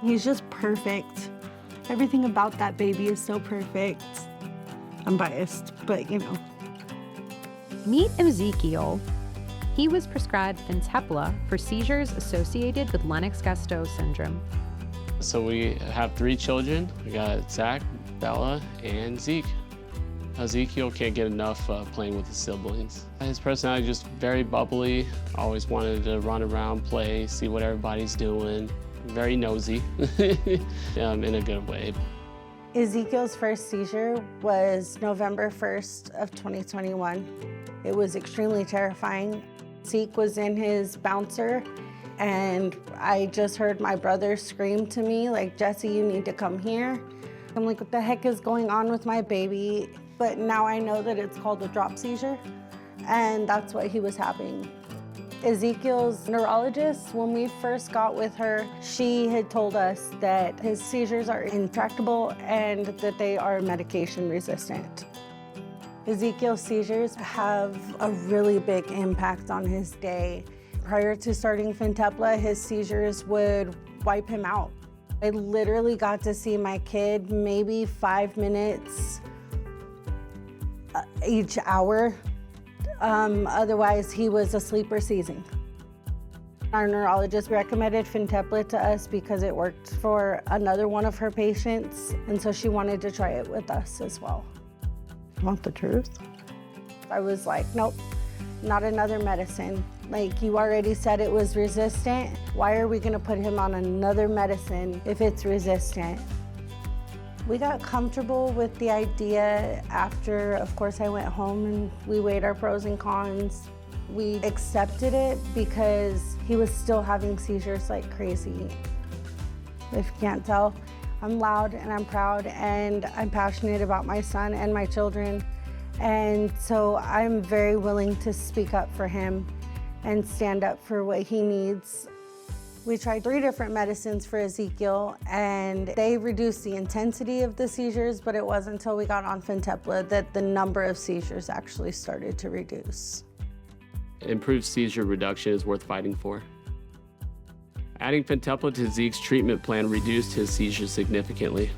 He's just perfect. Everything about that baby is so perfect. I'm biased, but Meet Ezekiel. He was prescribed FINTEPLA for seizures associated with Lennox-Gastaut syndrome. So we have 3 children. We got Zach, Bella, and Zeke. Ezekiel can't get enough playing with his siblings. His personality is just very bubbly, always wanted to run around, play, see what everybody's doing. Very nosy, in a good way. Ezekiel's first seizure was November 1st of 2021. It was extremely terrifying. Zeke was in his bouncer, and I just heard my brother scream to me, like, "Jesse, you need to come here." I'm like, what the heck is going on with my baby? But now I know that it's called a drop seizure, and that's what he was having. Ezekiel's neurologist, when we first got with her, she had told us that his seizures are intractable and that they are medication resistant. Ezekiel's seizures have a really big impact on his day. Prior to starting FINTEPLA, his seizures would wipe him out. I literally got to see my kid maybe 5 minutes each hour. Otherwise, he was asleep or seizing. Our neurologist recommended FINTEPLA to us because it worked for another one of her patients, and so she wanted to try it with us as well. Want the truth? I was like, nope, not another medicine. Like, you already said it was resistant. Why are we gonna put him on another medicine if it's resistant? We got comfortable with the idea after, of course, I went home and we weighed our pros and cons. We accepted it because he was still having seizures like crazy. If you can't tell, I'm loud and I'm proud and I'm passionate about my son and my children. And so I'm very willing to speak up for him and stand up for what he needs. We tried 3 different medicines for Ezekiel, and they reduced the intensity of the seizures, but it wasn't until we got on FINTEPLA that the number of seizures actually started to reduce. Improved seizure reduction is worth fighting for. Adding FINTEPLA to Zeke's treatment plan reduced his seizures significantly.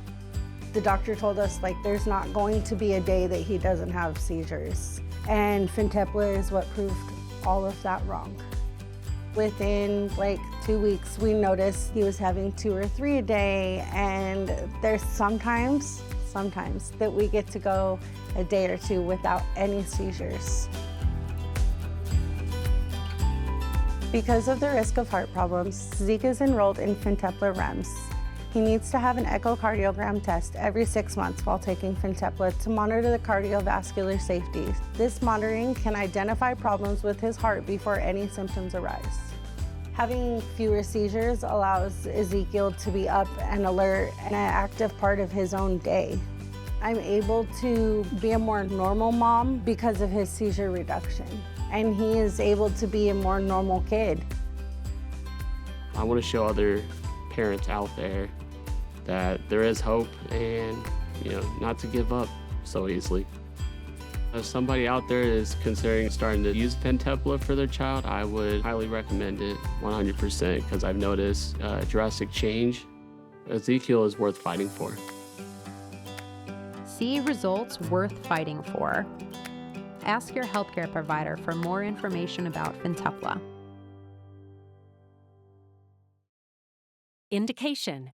The doctor told us, like, there's not going to be a day that he doesn't have seizures. And FINTEPLA is what proved all of that wrong. Within like 2 weeks, we noticed he was having 2 or 3 a day, and there's sometimes that we get to go a day or 2 without any seizures. Because of the risk of heart problems, Zeke is enrolled in FINTEPLA REMS. He needs to have an echocardiogram test every 6 months while taking FINTEPLA to monitor the cardiovascular safety. This monitoring can identify problems with his heart before any symptoms arise. Having fewer seizures allows Ezekiel to be up and alert and an active part of his own day. I'm able to be a more normal mom because of his seizure reduction, and he is able to be a more normal kid. I want to show other parents out there that there is hope and, not to give up so easily. If somebody out there is considering starting to use FINTEPLA for their child, I would highly recommend it 100% because I've noticed drastic change. Ezekiel is worth fighting for. See results worth fighting for. Ask your healthcare provider for more information about FINTEPLA. Indication.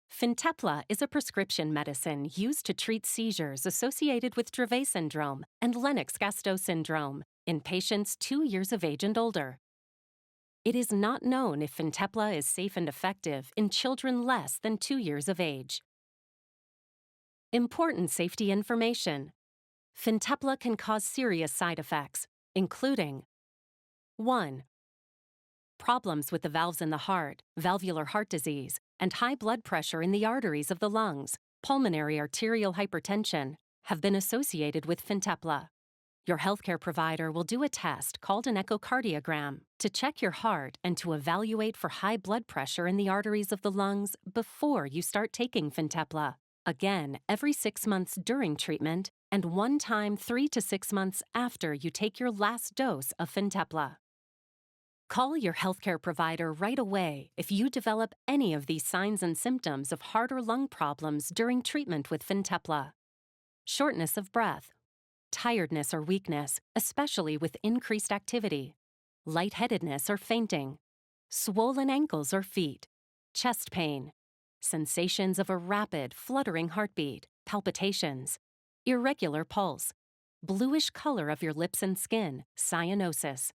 FINTEPLA is a prescription medicine used to treat seizures associated with Dravet syndrome and Lennox-Gastaut syndrome in patients 2 years of age and older. It is not known if FINTEPLA is safe and effective in children less than 2 years of age. Important safety information. FINTEPLA can cause serious side effects, including 1. Problems with the valves in the heart, valvular heart disease, and high blood pressure in the arteries of the lungs, pulmonary arterial hypertension, have been associated with FINTEPLA. Your healthcare provider will do a test called an echocardiogram to check your heart and to evaluate for high blood pressure in the arteries of the lungs before you start taking FINTEPLA. Again, every 6 months during treatment and one time 3 to 6 months after you take your last dose of FINTEPLA. Call your healthcare provider right away if you develop any of these signs and symptoms of heart or lung problems during treatment with FINTEPLA. Shortness of breath, tiredness or weakness, especially with increased activity, lightheadedness or fainting, swollen ankles or feet, chest pain, sensations of a rapid, fluttering heartbeat, palpitations, irregular pulse, bluish color of your lips and skin, cyanosis.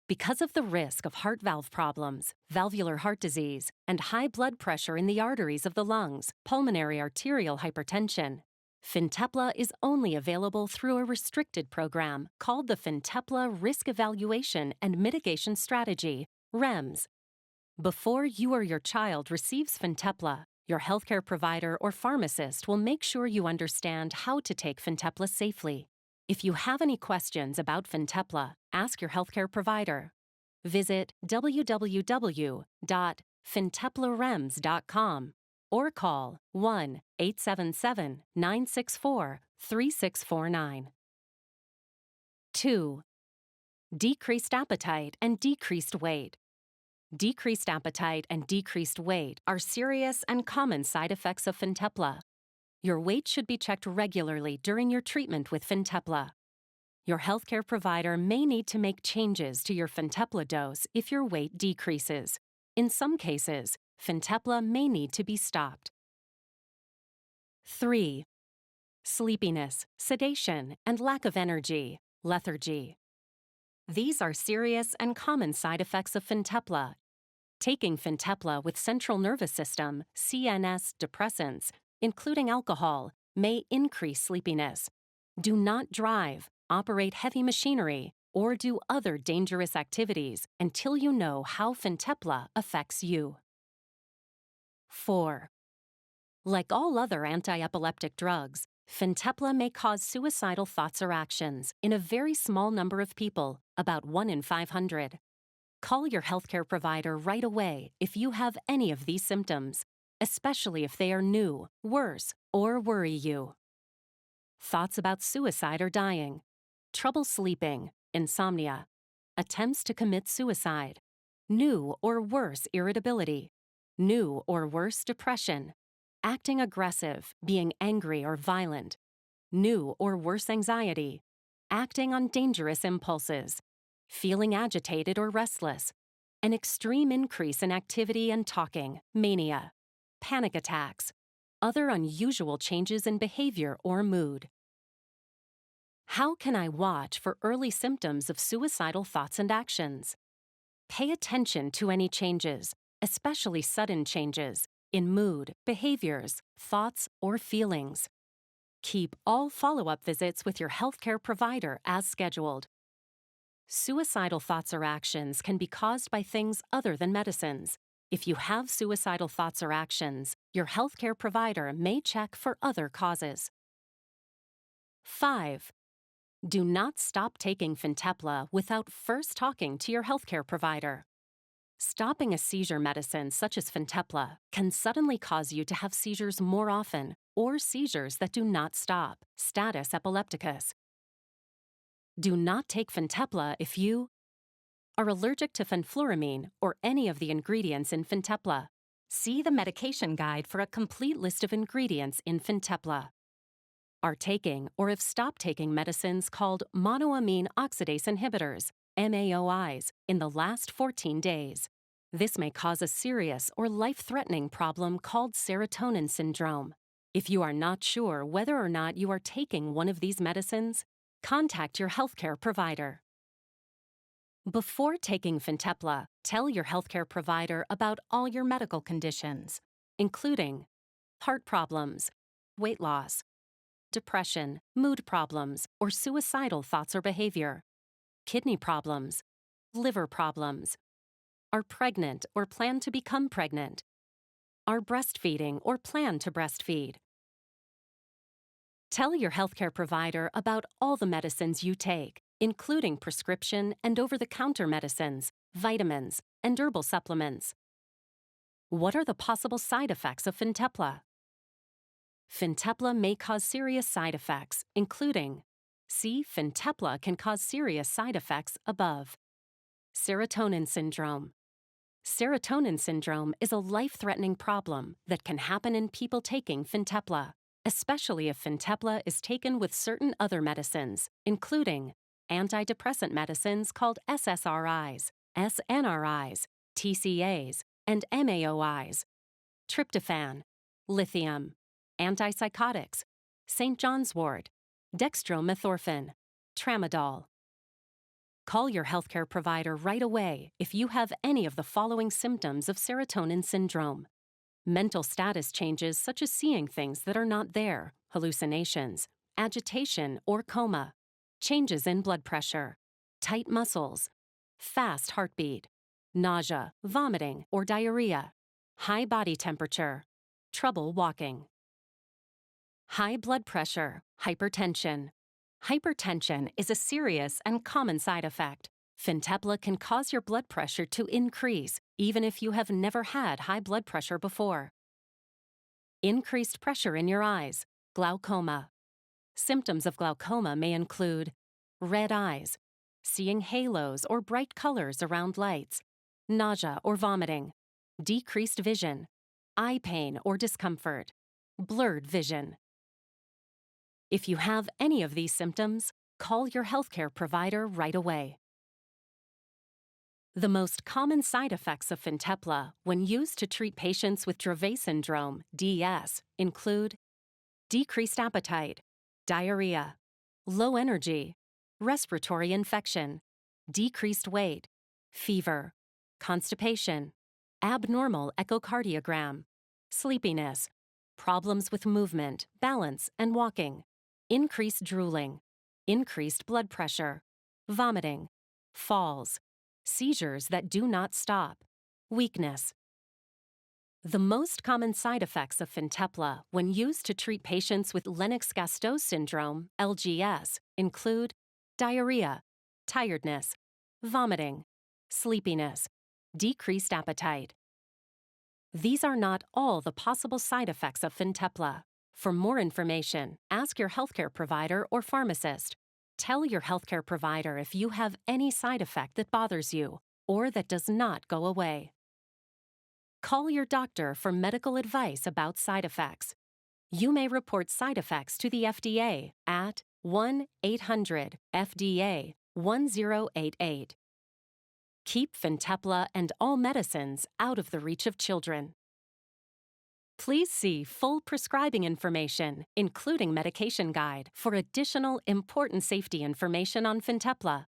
Because of the risk of heart valve problems, valvular heart disease, and high blood pressure in the arteries of the lungs, pulmonary arterial hypertension, FINTEPLA is only available through a restricted program called the FINTEPLA Risk Evaluation and Mitigation Strategy, REMS. Before you or your child receives FINTEPLA, your healthcare provider or pharmacist will make sure you understand how to take FINTEPLA safely. If you have any questions about FINTEPLA, ask your healthcare provider. Visit www.finteplarems.com or call 1-877-964-3649. 2. Decreased appetite and decreased weight. Decreased appetite and decreased weight are serious and common side effects of FINTEPLA. Your weight should be checked regularly during your treatment with FINTEPLA. Your healthcare provider may need to make changes to your FINTEPLA dose if your weight decreases. In some cases, FINTEPLA may need to be stopped. 3. Sleepiness, sedation, and lack of energy, lethargy. These are serious and common side effects of FINTEPLA. Taking FINTEPLA with central nervous system, CNS depressants, including alcohol, may increase sleepiness. Do not drive, operate heavy machinery, or do other dangerous activities until you know how FINTEPLA affects you. 4. Like all other anti-epileptic drugs, FINTEPLA may cause suicidal thoughts or actions in a very small number of people, about 1 in 500. Call your healthcare provider right away if you have any of these symptoms, especially if they are new, worse, or worry you. Thoughts about suicide or dying, trouble sleeping, insomnia, attempts to commit suicide, new or worse irritability, new or worse depression, acting aggressive, being angry or violent, new or worse anxiety, acting on dangerous impulses, feeling agitated or restless, an extreme increase in activity and talking, mania, panic attacks, other unusual changes in behavior or mood. How can I watch for early symptoms of suicidal thoughts and actions? Pay attention to any changes, especially sudden changes, in mood, behaviors, thoughts, or feelings. Keep all follow-up visits with your healthcare provider as scheduled. Suicidal thoughts or actions can be caused by things other than medicines. If you have suicidal thoughts or actions, your healthcare provider may check for other causes. 5. Do not stop taking FINTEPLA without first talking to your healthcare provider. Stopping a seizure medicine such as FINTEPLA can suddenly cause you to have seizures more often or seizures that do not stop, status epilepticus. Do not take FINTEPLA if you are allergic to fenfluramine or any of the ingredients in FINTEPLA. See the medication guide for a complete list of ingredients in FINTEPLA. Are taking or have stopped taking medicines called monoamine oxidase inhibitors, MAOIs, in the last 14 days. This may cause a serious or life-threatening problem called serotonin syndrome. If you are not sure whether or not you are taking one of these medicines, contact your healthcare provider. Before taking FINTEPLA, tell your healthcare provider about all your medical conditions, including heart problems, weight loss, depression, mood problems, or suicidal thoughts or behavior, kidney problems, liver problems, are pregnant or plan to become pregnant, are breastfeeding or plan to breastfeed. Tell your healthcare provider about all the medicines you take, including prescription and over-the-counter medicines, vitamins, and herbal supplements. What are the possible side effects of FINTEPLA? FINTEPLA may cause serious side effects, including: see FINTEPLA can cause serious side effects above. Serotonin syndrome. Serotonin syndrome is a life-threatening problem that can happen in people taking Fintepla, especially if Fintepla is taken with certain other medicines, including antidepressant medicines called SSRIs, SNRIs, TCAs, and MAOIs, tryptophan, lithium, antipsychotics, St. John's wort, dextromethorphan, tramadol. Call your healthcare provider right away if you have any of the following symptoms of serotonin syndrome. Mental status changes such as seeing things that are not there, hallucinations, agitation or coma, changes in blood pressure, tight muscles, fast heartbeat, nausea, vomiting or diarrhea, high body temperature, trouble walking. High blood pressure, hypertension. Hypertension is a serious and common side effect. Fintepla can cause your blood pressure to increase, even if you have never had high blood pressure before. Increased pressure in your eyes, glaucoma. Symptoms of glaucoma may include red eyes, seeing halos or bright colors around lights, nausea or vomiting, decreased vision, eye pain or discomfort, blurred vision. If you have any of these symptoms, call your healthcare provider right away. The most common side effects of Fintepla when used to treat patients with Dravet syndrome, DS, include decreased appetite, diarrhea, low energy, respiratory infection, decreased weight, fever, constipation, abnormal echocardiogram, sleepiness, problems with movement, balance, and walking, increased drooling, increased blood pressure, vomiting, falls, seizures that do not stop, weakness. The most common side effects of Fintepla when used to treat patients with Lennox-Gastaut syndrome, LGS, include diarrhea, tiredness, vomiting, sleepiness, decreased appetite. These are not all the possible side effects of Fintepla. For more information, ask your healthcare provider or pharmacist. Tell your healthcare provider if you have any side effect that bothers you or that does not go away. Call your doctor for medical advice about side effects. You may report side effects to the FDA at 1-800-FDA-1088. Keep Fintepla and all medicines out of the reach of children. Please see full prescribing information, including medication guide, for additional important safety information on Fintepla.